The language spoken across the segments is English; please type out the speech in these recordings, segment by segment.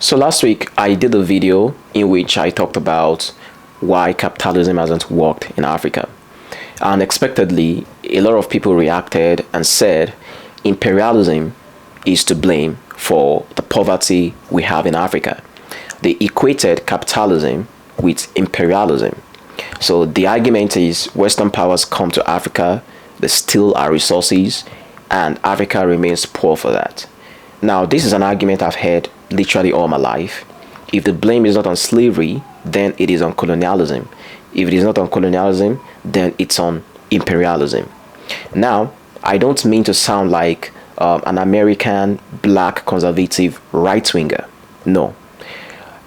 So last week I did a video in which I talked about why capitalism hasn't worked in Africa. Unexpectedly, a lot of people reacted and said imperialism is to blame for the poverty we have in Africa. They equated capitalism with imperialism. So the argument is Western powers come to Africa, they steal our resources, and Africa remains poor for that. Now, this is an argument I've heard literally all my life. If the blame is not on slavery, then it is on colonialism. If it is not on colonialism, then it's on imperialism. Now, I don't mean to sound like an American black conservative right-winger. No.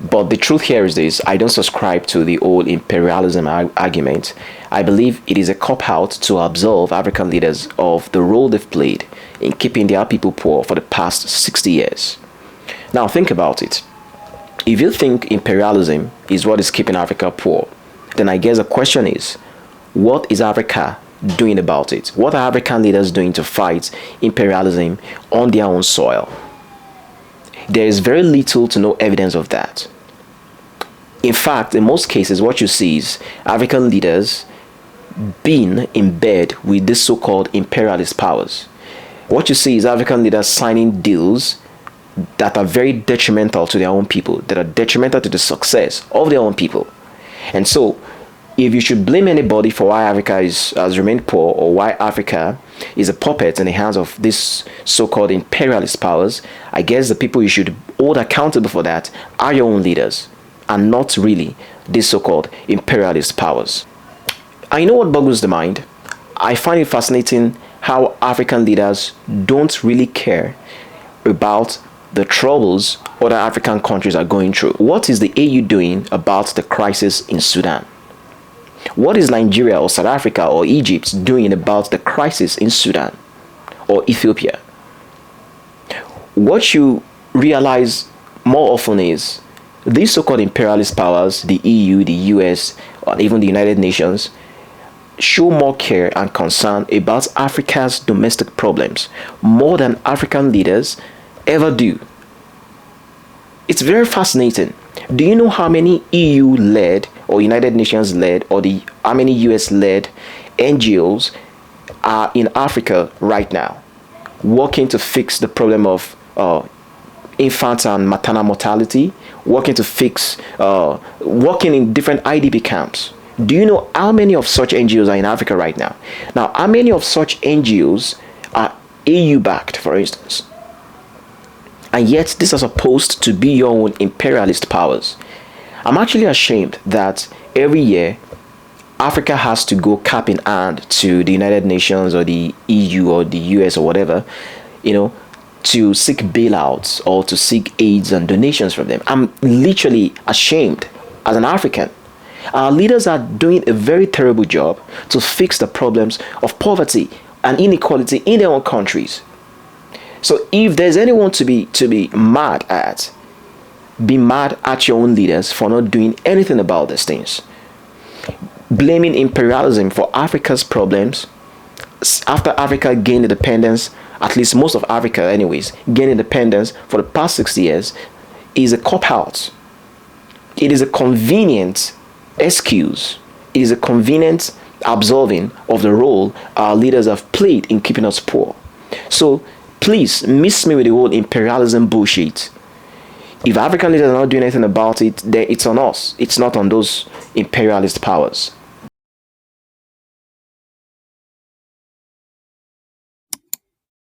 But the truth here is this: I don't subscribe to the old imperialism argument. I believe it is a cop-out to absolve African leaders of the role they've played in keeping their people poor for the past 60 years. Now think about it. If you think imperialism is what is keeping Africa poor, then I guess the question is, what is Africa doing about it? What are African leaders doing to fight imperialism on their own soil? There is very little to no evidence of that. In fact, in most cases, what you see is African leaders being in bed with these so-called imperialist powers. What you see is African leaders signing deals that are very detrimental to their own people, that are detrimental to the success of their own people. And so, if you should blame anybody for why Africa has remained poor, or why Africa is a puppet in the hands of these so-called imperialist powers, I guess the people you should hold accountable for that are your own leaders, and not really these so-called imperialist powers. I know what boggles the mind. I find it fascinating how African leaders don't really care about the troubles other African countries are going through. What is the AU doing about the crisis in Sudan? What is Nigeria or South Africa or Egypt doing about the crisis in Sudan or Ethiopia? What you realize more often is these so-called imperialist powers, the EU, the US, or even the United Nations, show more care and concern about Africa's domestic problems more than African leaders ever do. It's very fascinating. Do you know how many EU-led or United Nations-led or how many US-led NGOs are in Africa right now, working to fix the problem of infant and maternal mortality, working to fix, working in different IDP camps? Do you know how many of such NGOs are in Africa right now? Now, how many of such NGOs are AU-backed, for instance? And yet, these are supposed to be your own imperialist powers. I'm actually ashamed that every year, Africa has to go cap in hand to the United Nations or the EU or the US or whatever, to seek bailouts or to seek aids and donations from them. I'm literally ashamed as an African. Our leaders are doing a very terrible job to fix the problems of poverty and inequality in their own countries. So if there's anyone to be mad at, be mad at your own leaders for not doing anything about these things. Blaming imperialism for Africa's problems after Africa gained independence, at least most of Africa anyways, gained independence for the past 60 years, is a cop-out. It is a convenient excuse. It is a convenient absolving of the role our leaders have played in keeping us poor. So please miss me with the whole imperialism bullshit. If African leaders are not doing anything about it, then it's on us. It's not on those imperialist powers.